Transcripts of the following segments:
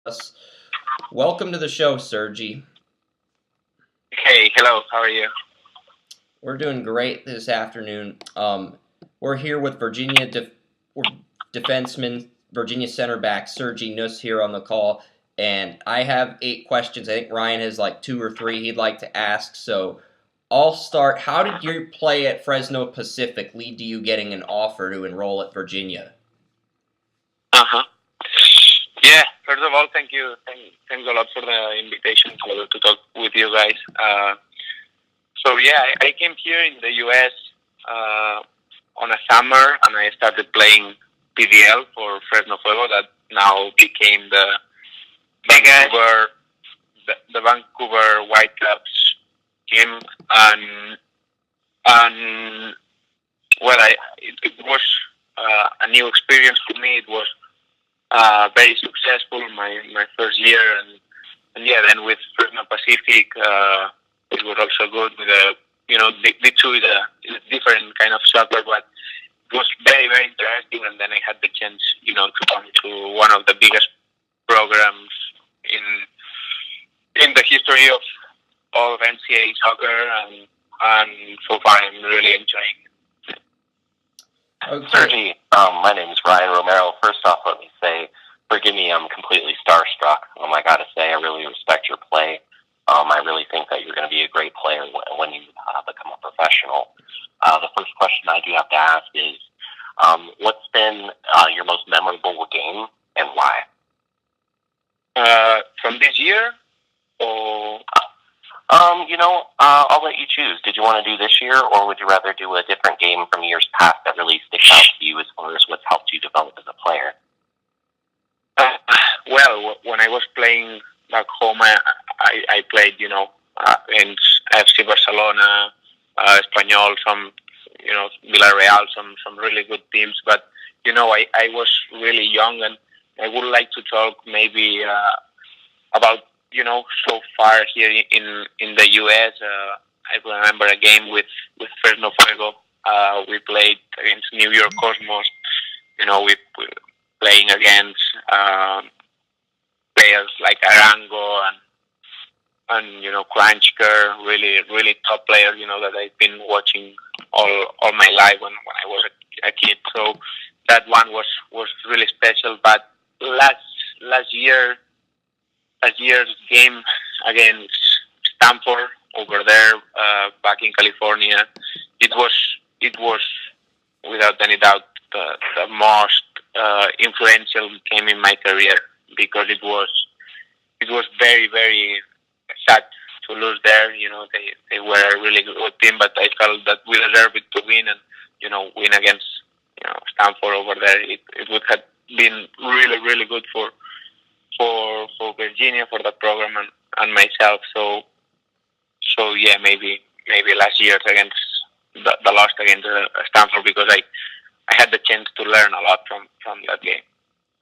us. Welcome to the show, Sergi. Hey, hello. How are you? We're doing great this afternoon. We're here with defenseman, Virginia center back Sergi Nus here on the call, and I have 8 questions. I think Ryan has like 2 or 3 he'd like to ask. So I'll start. How did your play at Fresno Pacific lead to you getting an offer to enroll at Virginia? Uh-huh. Yeah, first of all, thank you. Thanks a lot for the invitation to talk with you guys. I came here in the U.S. On a summer, and I started playing PDL for Fresno Fuego. That now became the Vancouver Whitecaps team, and it was a new experience for me. It was very successful my first year, and then with Fresno Pacific, it was also good with D2 is a different kind of soccer, but it was very, very interesting. And then I had the chance, to come to one of the biggest programs in the history of NCAA soccer, and so far I'm really enjoying it. Okay. Sergi, my name is Ryan Romero. First off, let me say, forgive me, I'm completely starstruck. I gotta say, I really respect your play. I really think that you're going to be a great player when you become a professional. The first question I do have to ask is, what's been your most memorable game and why? From this year? Or... I'll let you choose. Did you want to do this year, or would you rather do a different game from years past that really sticks out to you as far as what's helped you develop as a player? When I was playing back home, I played, in FC Barcelona, Espanyol, some, Villarreal, some really good teams. But, I was really young, and I would like to talk maybe about, so far here in the U.S. I remember a game with Fresno Fuego. We played against New York Cosmos. We playing against players like Arango and Kranjker, really, really top players, that I've been watching all my life when I was a kid. So that one was really special. But last year's game against Stanford over there, back in California, it was without any doubt the most influential game in my career, because it was very, very sad to lose there. They were a really good team, but I felt that we deserved it to win, and win against Stanford over there. It would have been really, really good for Virginia, for the program, and myself. So yeah, maybe last year against the loss against Stanford, because I had the chance to learn a lot from that game.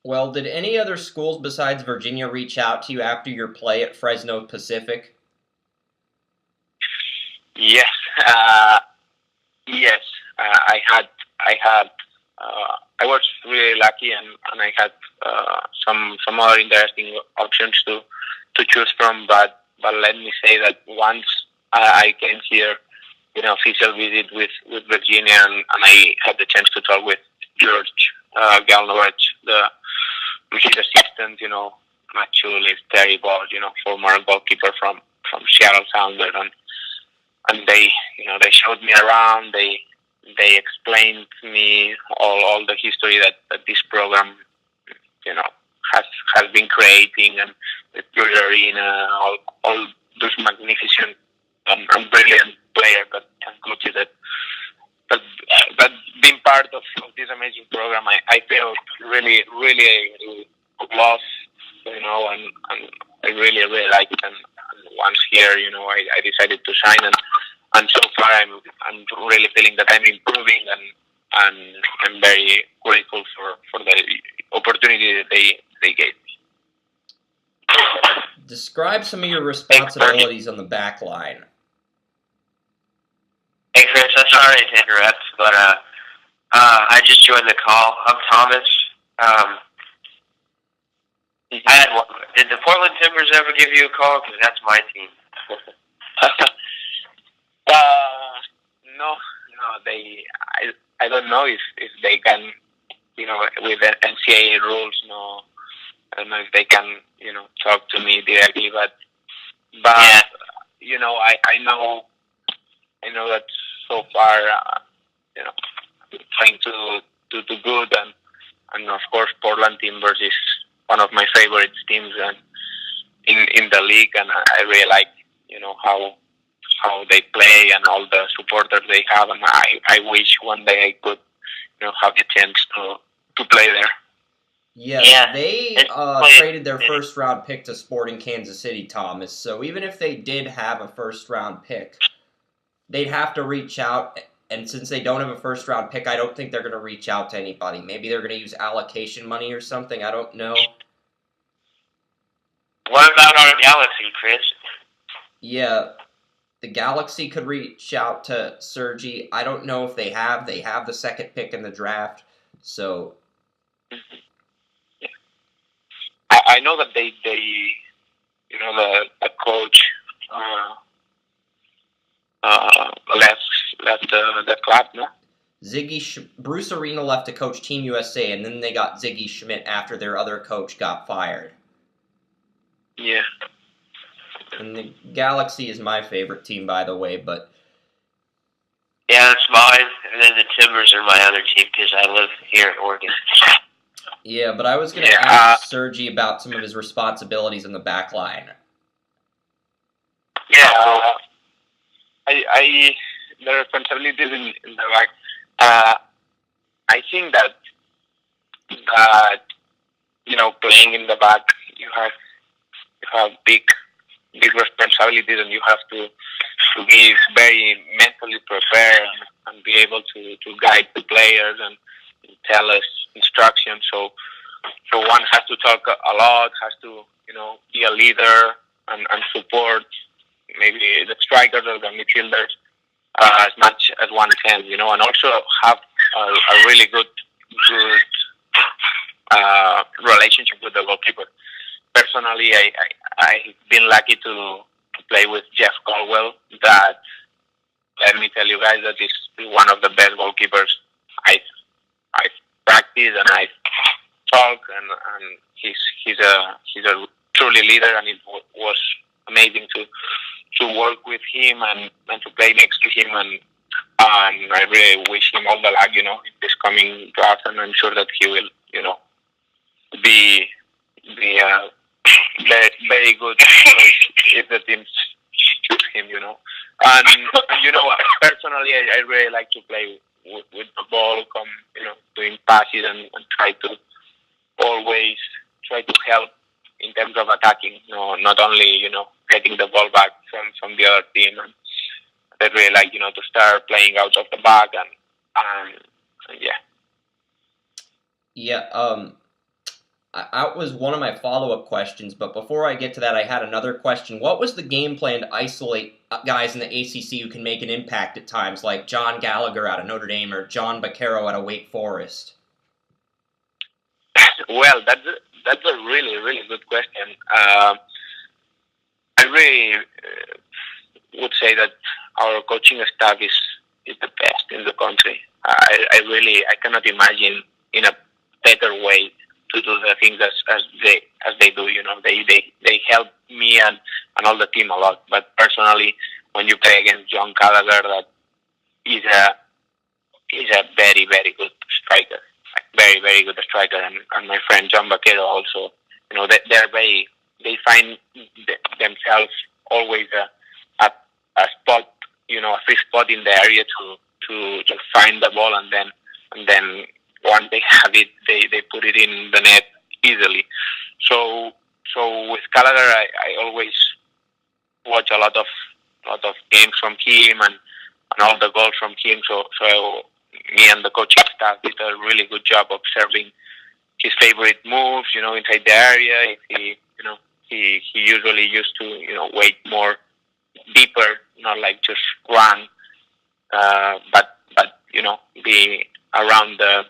Well, did any other schools besides Virginia reach out to you after your play at Fresno Pacific? Yes, I was really lucky, and I had some other interesting options to choose from. But let me say that once I came here, official visit with Virginia, and I had the chance to talk with George Galnovich, his assistant, Machu is Terry Boss, former goalkeeper from Seattle Sounders, and they showed me around. They explained to me all the history that this program, has been creating, and the Blue Arena, all those magnificent and brilliant players and coaches that being part of this amazing program, I feel really, really love, and I really, really like it. And once here, I decided to sign, and so far I'm really feeling that I'm improving, and I'm very grateful for the opportunity that they gave me. Describe some of your responsibilities on the back line. Hey, Chris, I'm sorry to interrupt, but I just joined the call. I'm Thomas. I had one. Did the Portland Timbers ever give you a call? Because that's my team. No, they. I don't know if they can, with the NCAA rules. No, I don't know if they can, talk to me directly. But Yeah. I know that so far, trying to do good, and of course Portland Timbers is one of my favorite teams in the league, and I really like, how they play and all the supporters they have, and I wish one day I could, have the chance to play there. Yeah, they traded their first round pick to Sporting Kansas City, Thomas. So even if they did have a first round pick, they'd have to reach out. And since they don't have a first round pick, I don't think they're going to reach out to anybody. Maybe they're going to use allocation money or something. I don't know. What about our Galaxy, Chris? Yeah, the Galaxy could reach out to Sergi. I don't know if they have. They have the second pick in the draft. So I know that they the coach left the club, no? Bruce Arena left to coach Team USA, and then they got Ziggy Schmidt after their other coach got fired. Yeah. And the Galaxy is my favorite team, by the way, but... Yeah, that's mine, and then the Timbers are my other team because I live here in Oregon. Yeah, but I was going to ask Sergi about some of his responsibilities in the back line. Yeah, the responsibilities in the back. I think that playing in the back, you have big responsibilities, and you have to be very mentally prepared and be able to guide the players and tell us instructions. So one has to talk a lot, has to be a leader and support maybe the strikers or the midfielders as much as one can, and also have a really good relationship with the goalkeeper. Personally, I've been lucky to play with Jeff Caldwell. That, let me tell you guys, that is one of the best goalkeepers I've practiced and I've talked, and he's a truly leader, and it was amazing to work with him and to play next to him, and I really wish him all the luck, in this coming draft, and I'm sure that he will, be a very, very good if the team choose him, And personally, I really like to play with the ball, doing passes and try to always try to help in terms of attacking, not only, getting the ball back from the other team. And I really like, to start playing out of the back and yeah. Yeah, that was one of my follow-up questions, but before I get to that, I had another question. What was the game plan to isolate guys in the ACC who can make an impact at times, like John Gallagher out of Notre Dame or John Baquero out of Wake Forest? Well, that's a really, really good question. I really would say that our coaching staff is the best in the country. I cannot imagine in a better way to do the things as they do. They help me and all the team a lot. But personally, when you play against John Gallagher, that is a very, very good striker. Very, very good striker, and my friend John Baquero also. They find themselves always a spot, a free spot in the area to just find the ball, and then once they have it, they put it in the net easily. So with Gallagher, I always watch a lot of games from him and all the goals from him. So me and the coaching staff did a really good job observing his favorite moves, inside the area. If he usually used to, wait more deeper, not like just run, but be around the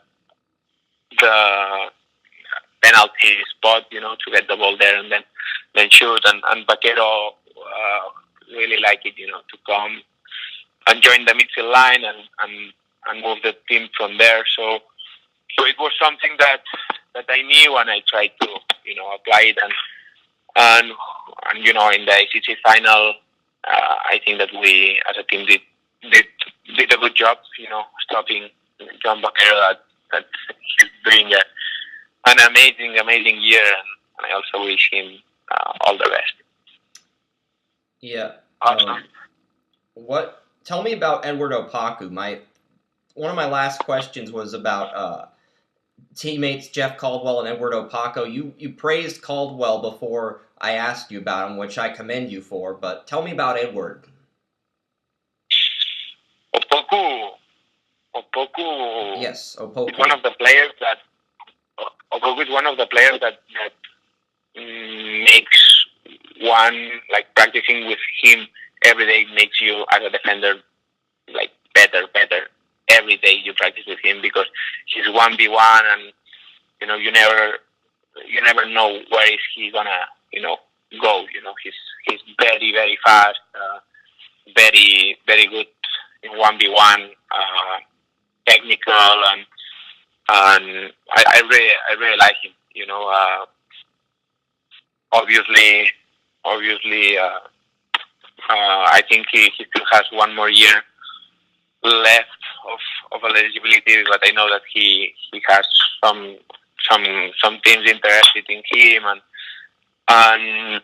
penalty spot, to get the ball there and then shoot. And Vaquero really like it, to come and join the midfield line and move the team from there. So it was something that I knew, and I tried to, apply it. And in the ACC final, I think that we as a team did a good job, stopping John Vaquero. That he's doing an amazing year, and I also wish him all the best. Yeah. Awesome. Tell me about Edward Opaku. One of my last questions was about teammates Jeff Caldwell and Edward Opaku. You praised Caldwell before I asked you about him, which I commend you for. But tell me about Edward. Opoku. Yes, Opoku. Is one of the players that makes one, like, practicing with him every day makes you as a defender like better. Every day you practice with him because he's 1v1, and you never know where is he gonna go. He's very fast, very good in 1v1, technical, and I really like him. Obviously, I think he still has one more year left of eligibility, but I know that he has some teams interested in him, and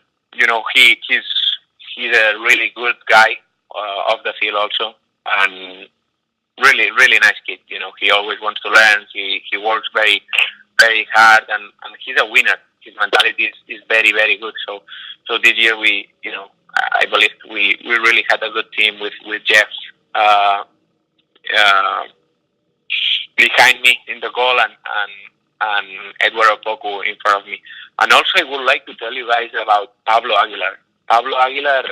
he's a really good guy off the field also, and really nice kid. He always wants to learn. He works very hard, and he's a winner. His mentality is very good. So this year I believe we really had a good team with Jeff behind me in the goal, and Edward Opoku in front of me. And also I would like to tell you guys about Pablo Aguilar. Pablo Aguilar,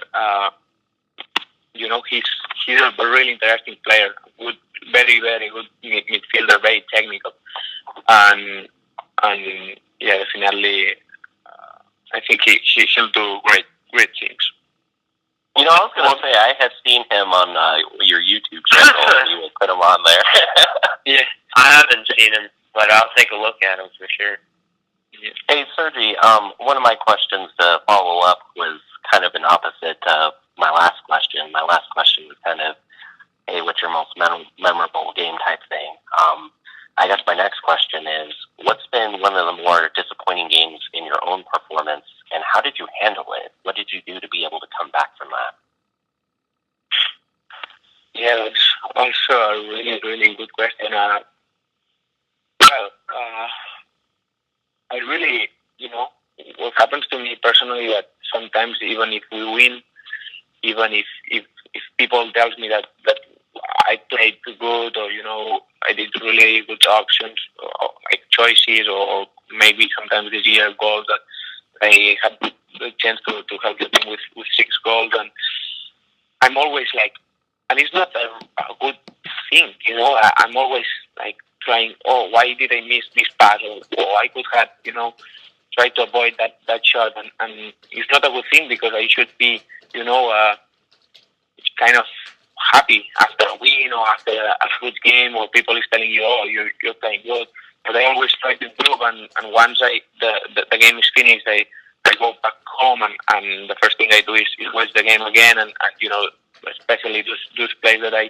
he's a really interesting player. Good, very good midfielder, very technical, and yeah, definitely. I think he'll do great things. I was going to say, I had seen him on your YouTube channel, and you would put him on there. Yeah, I haven't seen him, but I'll take a look at him for sure. Yeah. Hey, Sergi, one of my questions to follow up was kind of an opposite of my last question. My last question was kind of, hey, what's your most memorable game type thing? I guess my next question is, what's been one of the more disappointing games in your own performance, and how did you handle it? What did you do to be able to come back from that? Yeah, that's also a really good question. I really, what happens to me personally, that sometimes even if we win, even if people tells me that I played too good, or I did really good options, or like choices, or maybe sometimes this year goals that I had the chance to help the team with 6 goals, and I'm always like, and it's not a good thing, I'm always like trying, why did I miss this pass, or I could have, try to avoid that shot, and it's not a good thing, because I should be, kind of happy after a win or after a good game, or people is telling you, you're playing good. But I always try to improve, and once the game is finished, I go back home, and the first thing I do is watch the game again, and especially those plays that I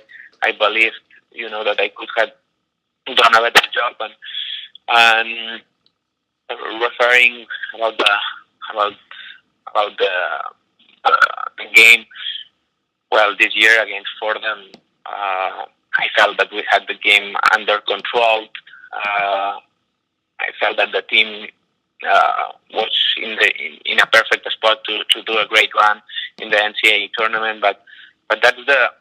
believe that I could have done a better job, and referring about the game. Well, this year against Fordham, I felt that we had the game under control. I felt that the team was in a perfect spot to do a great run in the NCAA tournament. But that's the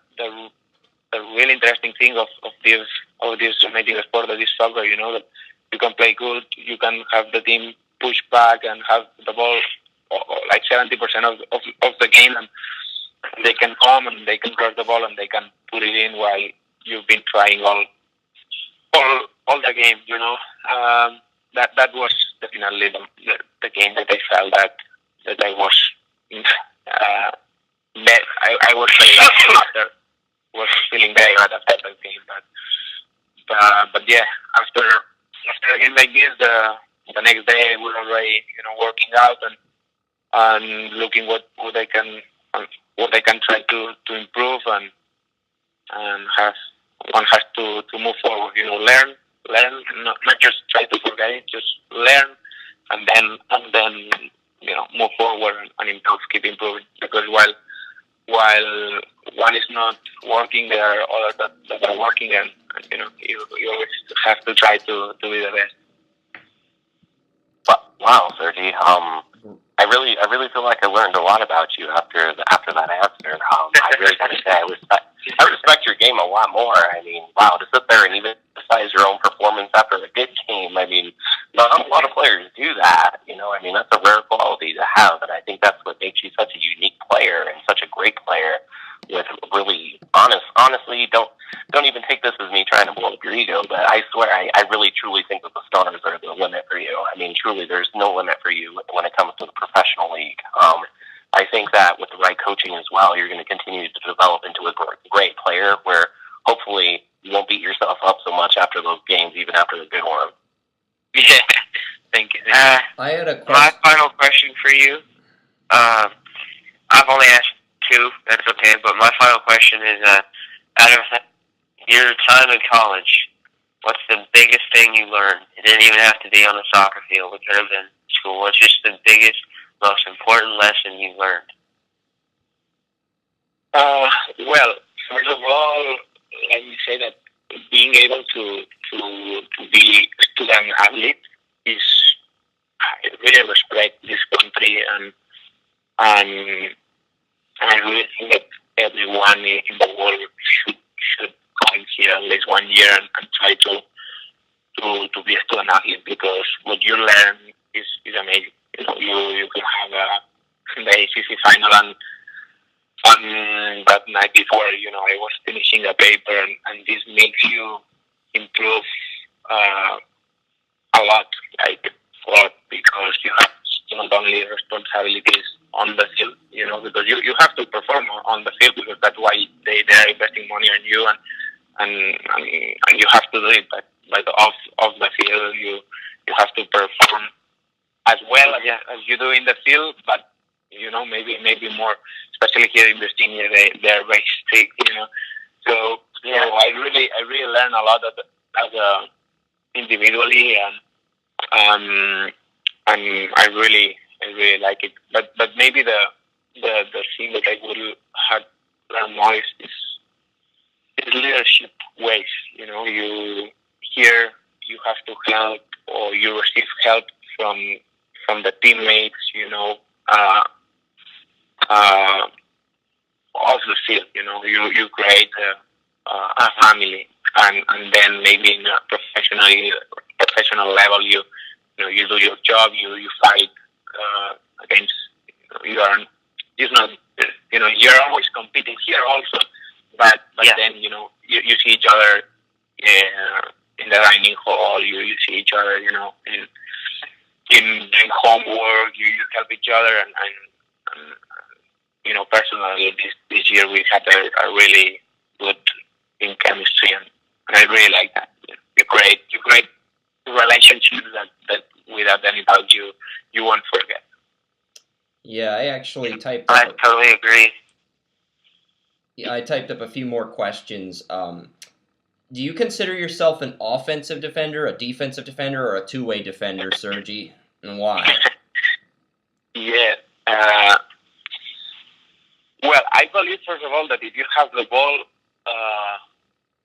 really interesting thing of this amazing sport, that is soccer. That you can play good, you can have the team push back and have the ball like 70% of the game, and they can come and they can cross the ball and they can put it in while you've been trying all the game. that was definitely the game that I felt that I was I was very after was feeling very bad after that game, but yeah, after a game like this, the next day we're already working out and looking what I can try to improve and have one has to move forward, learn, not just try to forget it, just learn and then move forward and improve, keep improving, because while one is not working, there are others that are working, and you always have to try to be the best. Wow, Sergi. I really feel like I learned a lot about you after that answer. I really gotta say I respect your game a lot more. I mean, wow, to sit there and even criticize your own performance after a good game. I mean, not a lot of players do that. I mean, that's a rare quality to have, and I think that's what makes you such a unique player and such a great player. With really honestly, don't even take this as me trying to blow up your ego, but I swear I really truly think that the stars are the limit for you. I mean, truly, there's no limit for you when it comes to the professional league. I think that with the right coaching as well, you're going to continue to develop into a great player where hopefully you won't beat yourself up so much after those games, even after the good one. Yeah, thank you. I had a question. My final question for you. I've only asked two. That's okay. But my final question is: out of your time in college, what's the biggest thing you learned? It didn't even have to be on the soccer field. It could have been school. What's just the biggest, most important lesson you learned? Well, first of all, let me say that being able to be a student athlete is, I really respect this country, and I really think that everyone in the world should come here at least 1 year and try to be a student athlete, because what you learn is amazing. You can have the ACC final and that night before, I was finishing a paper, and this makes you improve a lot, because you have not only responsibilities on the field, because you have to perform on the field, because that's why they are investing money on you, and you have to do it, but off the field, you have to perform as well as you do in the field, but maybe more, especially here in Virginia, they're very strict, So I really learn a lot as individually, and I really like it. But maybe the thing that I would have learned more is leadership ways. You have to help, or you receive help from the teammates. Off the field, you create a family, and then maybe in a professional level, you do your job, you fight against. It's not, you're always competing here also, but then you see each other in the dining hall, you see each other, in homework, you help each other, and personally, this year we had a really good in chemistry, and I really like that. You create relationships that without any doubt you won't forget. Yeah, I actually typed I up. totally agree. Yeah, I typed up a few more questions. Do you consider yourself an offensive defender, a defensive defender, or a two-way defender, Sergi, and why? Yeah. Well, I believe, first of all, that if you have the ball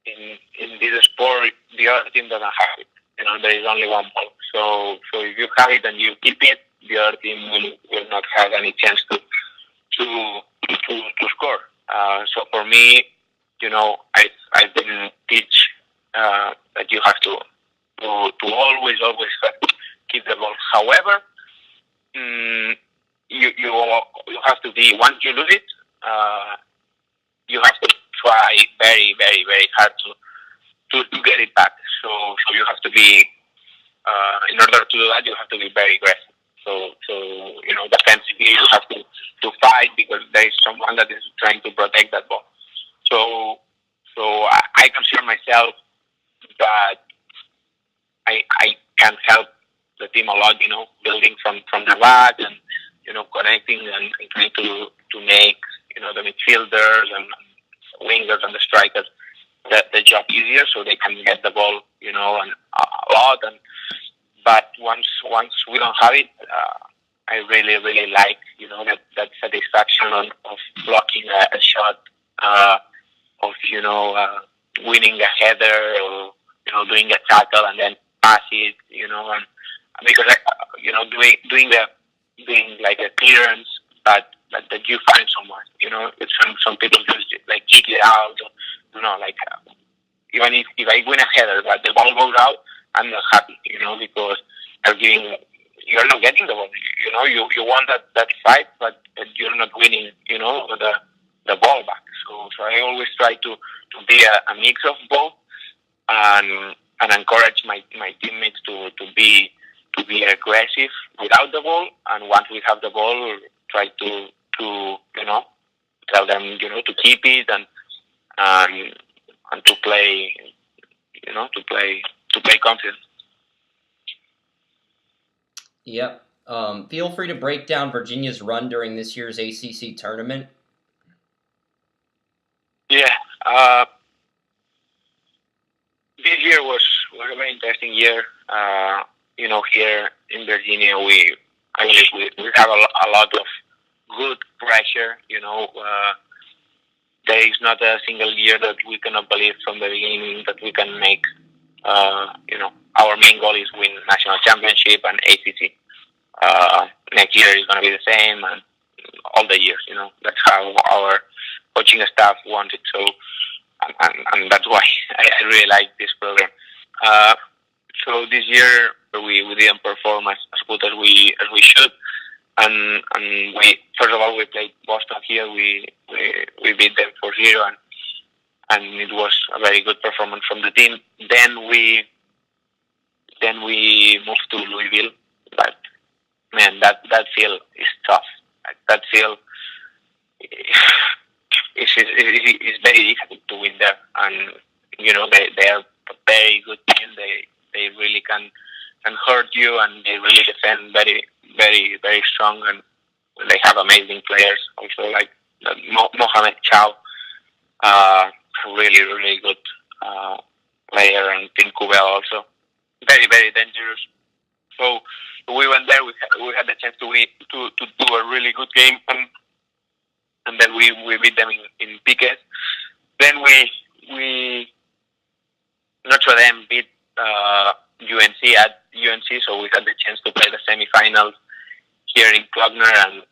in this sport, the other team doesn't have it. There is only one ball. So if you have it and you keep it, the other team will not have any chance to score. So for me, I've been teach that you have to always have to keep the ball. However, you have to be, once you lose it, you have to try very, very, very hard to get it back. So you have to be in order to do that, you have to be very aggressive. So defensively, you have to fight because there is someone that is trying to protect that ball. So I consider myself that I can help the team a lot, building from the back and, connecting and trying to make, the midfielders and wingers and the strikers the job easier so they can get the ball, and a lot. But once we don't have it, I really, really like, that satisfaction of blocking a shot, of, winning a header or, doing a tackle and then pass it, and because, doing like a clearance that you find someone, it's some people just like kick it out, like, even if I win a header but the ball goes out, I'm not happy, because you're not getting the ball, you want that fight, but you're not winning, the ball back. So I always try to be a mix of both and encourage my teammates to be aggressive without the ball, and once we have the ball, try to tell them to keep it and to play to play confident. Yep. Feel free to break down Virginia's run during this year's ACC tournament. Yeah. This year was a very interesting year. Here in Virginia, we have a lot of good pressure. There is not a single year that we cannot believe from the beginning that we can make. Our main goal is win national championship and ACC. Next year is going to be the same, and all the years. That's how our coaching staff wants it. So, and that's why I really like this program. So this year we didn't perform as good as we should, and we first of all we played Boston here. We beat them 4-0, and it was a very good performance from the team. Then we moved to Louisville, but man, that field is tough. That field is very difficult to win there, and they are a very good team. They really can hurt you, and they really defend very, very, very strong, and they have amazing players also, like Mohamed Chow, really, really good player, and Tim Kubel also, very, very dangerous. So we went there. We had the chance to do a really good game, and then we beat them in Piquet. Then we Notre Dame beat UNC at UNC, so we had the chance to play the semifinals here in Klugner,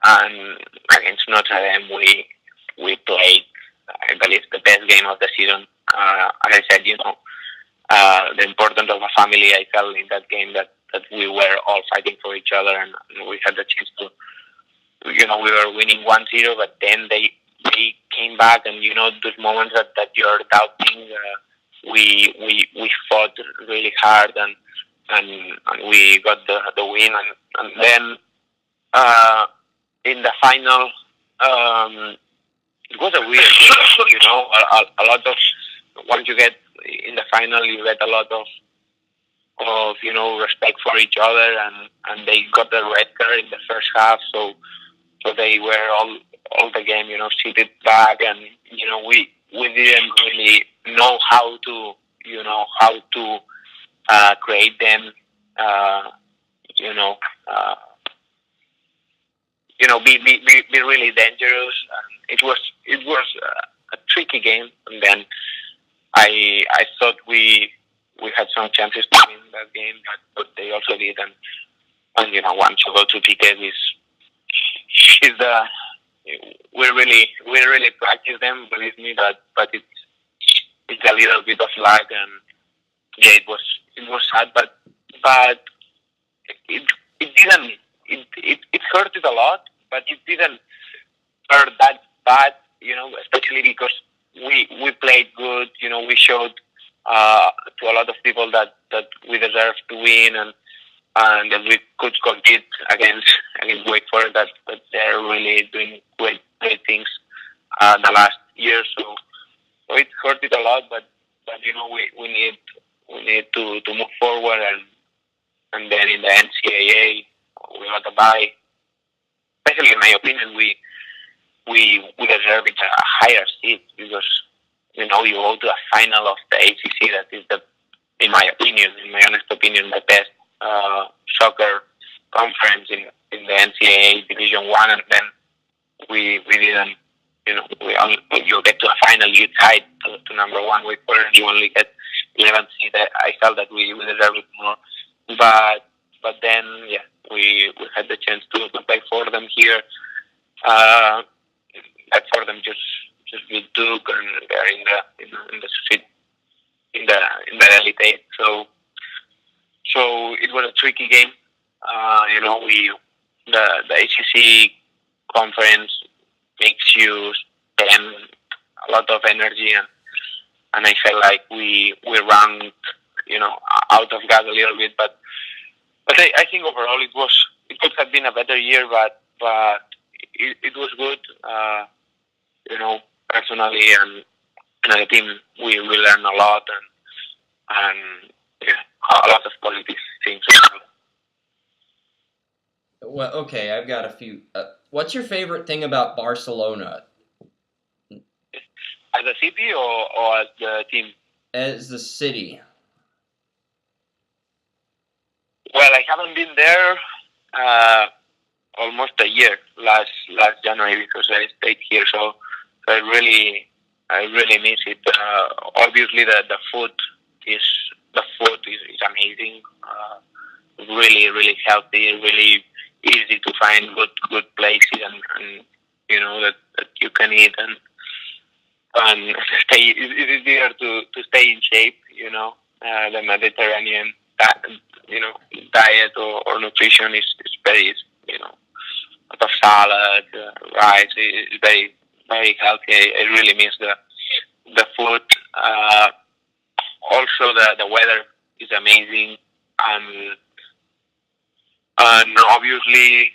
and against Notre Dame we played, I believe, the best game of the season. As I said, the importance of a family. I felt in that game that we were all fighting for each other, and we had the chance to, we were winning 1-0, but then they came back, and those moments that you're doubting. We fought really hard, and we got the win, and then in the final, it was a weird game. A lot of, once you get in the final, you get a lot of respect for each other, and they got the red card in the first half, so they were all the game, seated back, and we didn't really know how to create them, be really dangerous. It was a tricky game, and then I thought we had some chances to win that game, but they also did, and once you go to Piquet, is the we really practice them, believe me, but it's a little bit of luck, and yeah, it was sad, but it didn't it hurt it a lot, but it didn't hurt that bad, especially because we played good, we showed to a lot of people that we deserve to win and that we could compete against Wake Forest. That they're really doing great things the last year. So it hurt it a lot, but we need to move forward and then in the NCAA we got to buy. Especially in my opinion, we deserve it a higher seed because you go to a final of the ACC. That is in my honest opinion, the best soccer conference in the NCAA Division One, and then we didn't. You get to a final, you tied to number one Wake Forest, and you only get 11 seed. I felt that we deserve it more, but then we had the chance to play for them here. That for them just beat Duke, and they're in the Elite Eight. So it was a tricky game. The ACC conference makes you spend a lot of energy, and I felt like we ranked out of gas a little bit, but I think overall it could have been a better year, but it was good. Personally and as a team, we learned a lot and a lot of positive things. Well, okay, I've got a few. What's your favorite thing about Barcelona? As a city or as the team? As the city. Well, I haven't been there almost a year last January because I stayed here, so I really miss it. Obviously, the food is amazing. Really healthy, really easy to find good places and that you can eat and stay. It is easier to stay in shape. The Mediterranean diet or nutrition is very lot of salad, rice. It's very very healthy. I really miss the food. Also, the weather is amazing, and obviously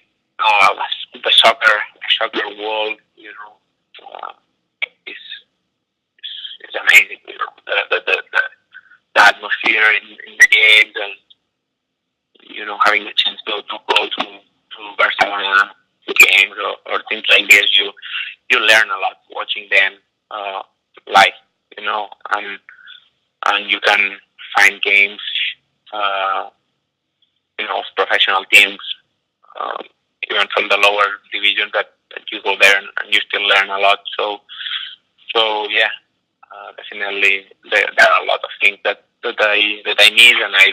the soccer world, is amazing. The atmosphere in the games, and having the chance to go to Barcelona games or things like this, you learn a lot watching them live, and you can find games, of professional teams, even from the lower divisions that you go there and you still learn a lot. So definitely there are a lot of things that I need and I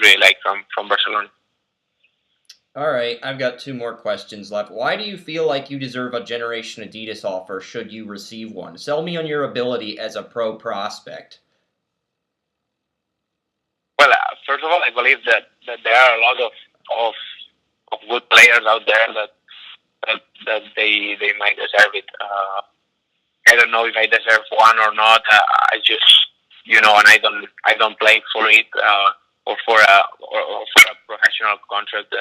really like from Barcelona. All right, I've got two more questions left. Why do you feel like you deserve a Generation Adidas offer should you receive one? Sell me on your ability as a pro prospect. Well, first of all, I believe that there are a lot of good players out there that they might deserve it. I don't know if I deserve one or not. I just and I don't play for it or for a professional contract.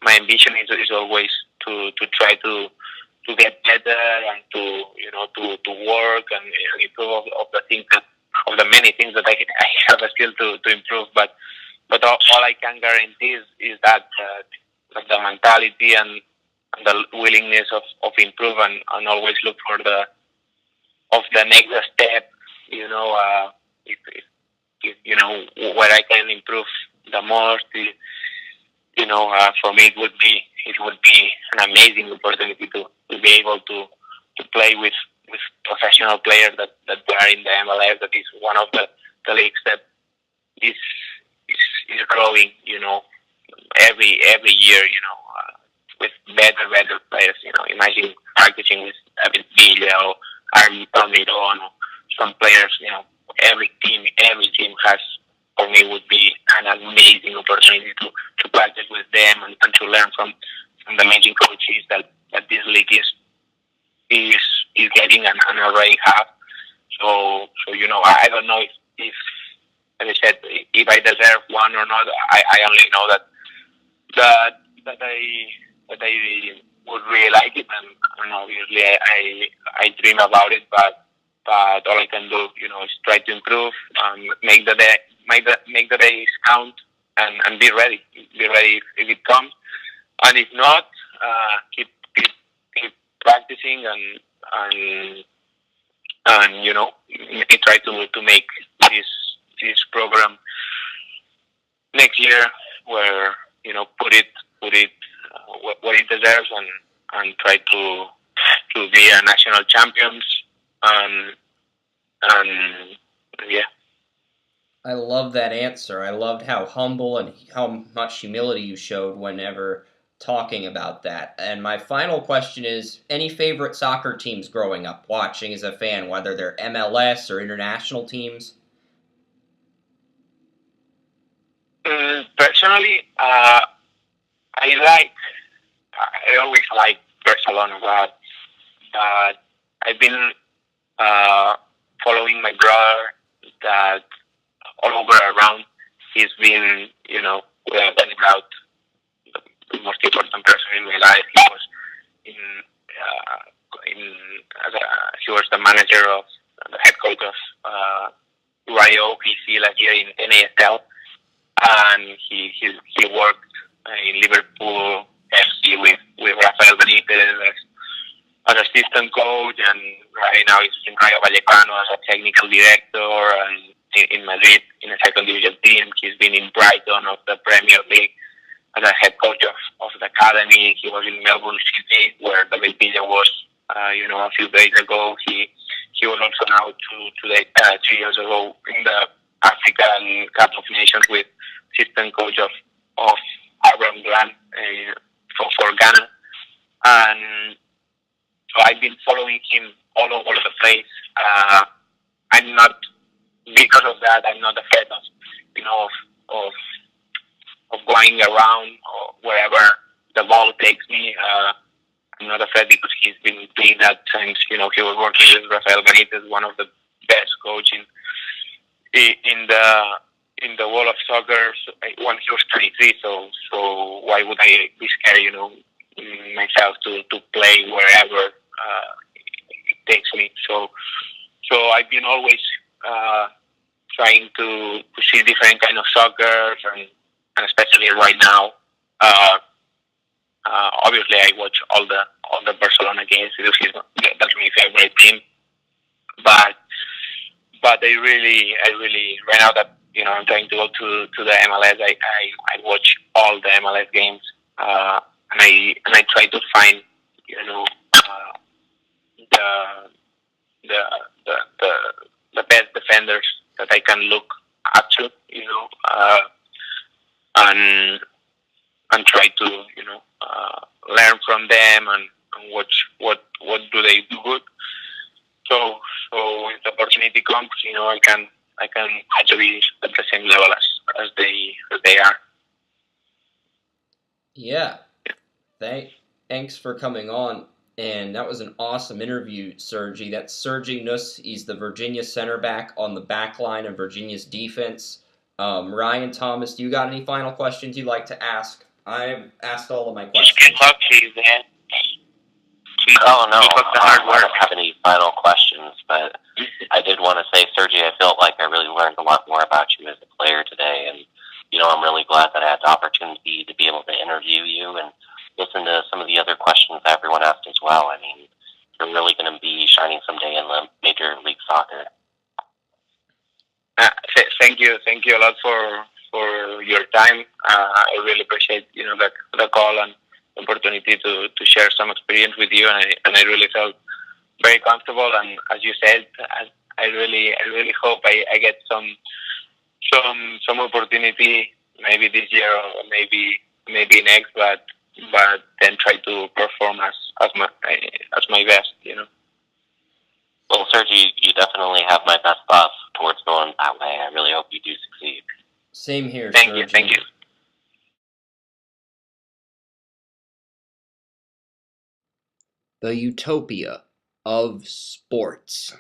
My ambition is always to try to get better and to work and improve of the things of the many things that I have still to improve. But all I can guarantee is that the mentality and the willingness of improve and always look for the next step. If where I can improve the most. For me, it would be an amazing opportunity to be able to play with professional players that are in the MLS. That is one of the leagues that is growing. Every year. With better players. Imagine practicing with David Villa or Romero, some players. Every team has. For me, would be an amazing opportunity to practice with them and to learn from the amazing coaches that this league is getting and already have. So I don't know if if, as I said, if I deserve one or not, I only know that I would really like it, and obviously I dream about it, but all I can do, is try to improve, make the days count, and be ready if it comes, and if not, keep practicing and try to make this program next year where put it what it deserves, and try to be a national champions, and yeah. I love that answer. I loved how humble and how much humility you showed whenever talking about that. And my final question is, any favorite soccer teams growing up, watching as a fan, whether they're MLS or international teams? Personally, I always like Barcelona, but I've been following my brother that all over around. He's been, without any doubt, the most important person in my life. He was he was the manager of the head coach of Rayo PC here in NASL, and he worked in Liverpool FC with Rafael Benitez as assistant coach, and right now he's in Rayo Vallecano as a technical director, and in Madrid in a second division team. He's been in Brighton of the Premier League as a head coach of the academy. He was in Melbourne City where David Villa was, a few days ago. He was also now 2 years ago in the African Cup of Nations with assistant coach of Aaron Grant for Ghana. And so I've been following him all over the place. I'm not, because of that, I'm not afraid of going around or wherever the ball takes me. I'm not afraid because he's been doing that since, he was working with Rafael Benitez, one of the best coaches in the world of soccer when he was 23. So why would I be scared, myself to play wherever it takes me? So I've been always trying to see different kind of soccer, and especially right now. Obviously, I watch all the Barcelona games because that's my favorite team. But I really right now that I'm trying to go to the MLS. I watch all the MLS games, and I try to find the best defenders that I can look up to, and try to learn from them and watch what do they do good. So if the opportunity comes, I can try to be at the same level as they are. Yeah. Thanks for coming on. And that was an awesome interview, Sergi. That's Sergi Nus. He's the Virginia center back on the back line of Virginia's defense. Ryan, Thomas, do you got any final questions you'd like to ask? I've asked all of my questions. Good luck to you, man. Oh, no, Keep up the hard work. I don't have any final questions, but I did want to say, Sergi, I felt like I really learned a lot more about you as a player today, and, I'm really glad that I had the opportunity to be able to interview you and listen to some of the other questions that everyone asked as well. I mean, you're really going to be shining someday in the Major League Soccer. Thank you a lot for your time. I really appreciate the call and the opportunity to share some experience with you, and I really felt very comfortable. And as you said, I really hope I get some opportunity, maybe this year or maybe next, but then try to perform as my best. Well, Sergi, you definitely have my best thoughts towards going that way. I really hope you do succeed. Same here, Thank Sergi. you. Thank you. The utopia of sports.